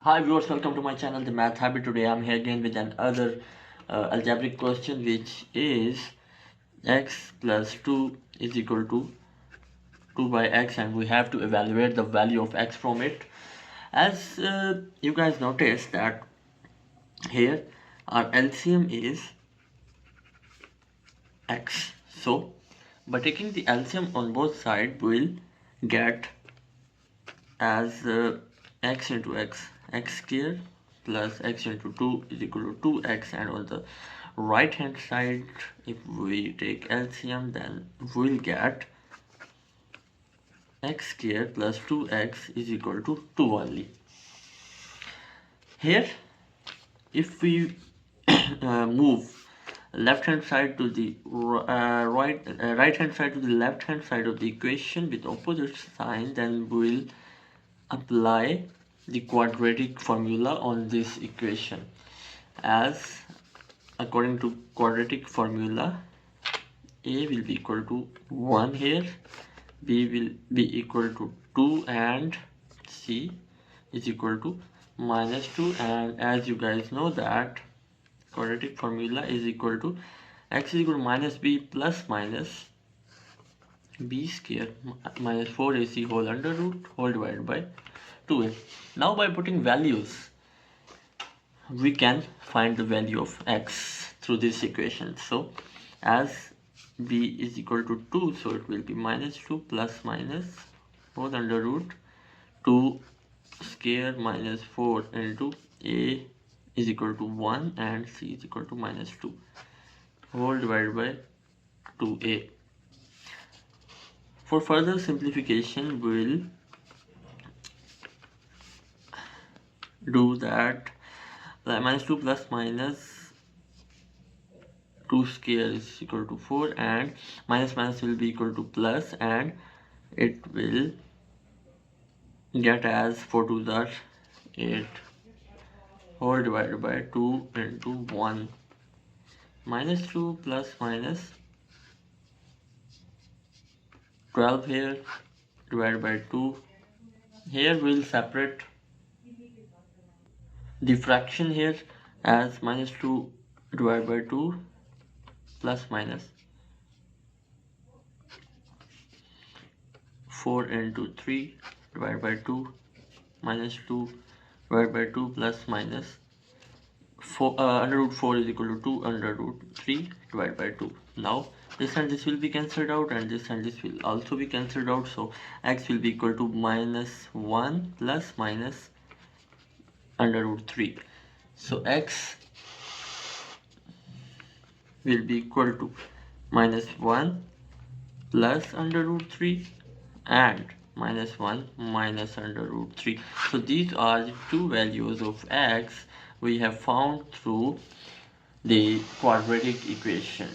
Hi viewers, welcome to my channel The Math Habit. Today I'm here again with another algebraic question, which is x plus 2 is equal to 2 by x, and we have to evaluate the value of x from it. As you guys notice that here our LCM is x, so by taking the LCM on both sides we'll get as x into x square plus x into 2 is equal to 2x, and on the right hand side if we take LCM then we'll get x square plus 2x is equal to 2 only. Here if we move left hand side to the right hand side to the left hand side of the equation with opposite sign, then we'll apply the quadratic formula on this equation. As according to quadratic formula, a will be equal to 1 here, b will be equal to 2, and c is equal to minus 2. And as you guys know that quadratic formula is equal to x is equal to minus b plus minus b square minus 4ac whole under root whole divided by 2a. Now by putting values we can find the value of x through this equation. So as b is equal to 2, so it will be minus 2 plus minus whole under root 2 square minus 4 into a is equal to 1 and c is equal to minus 2 whole divided by 2a. For further simplification we'll do that minus 2 plus minus 2 square is equal to 4, and minus minus will be equal to plus, and it will get as 4 to the 8 whole divided by 2 into 1 minus 2 plus minus 12 here divided by 2. Here we'll separate the fraction here as minus 2 divided by 2 plus minus 4 into 3 divided by 2 minus 2 divided by 2 plus minus 4 under root 4 is equal to 2 under root 3 divided by 2. Now this and this will be cancelled out, and this and this will also be cancelled out, so x will be equal to minus 1 plus minus under root 3. So x will be equal to minus 1 plus under root 3 and minus 1 minus under root 3. So these are the two values of x we have found through the quadratic equation.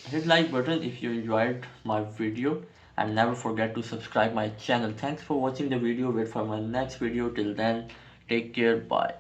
Hit like button if you enjoyed my video, and never forget to subscribe my channel. Thanks for watching the video. Wait for my next video. Till then, take care. Bye.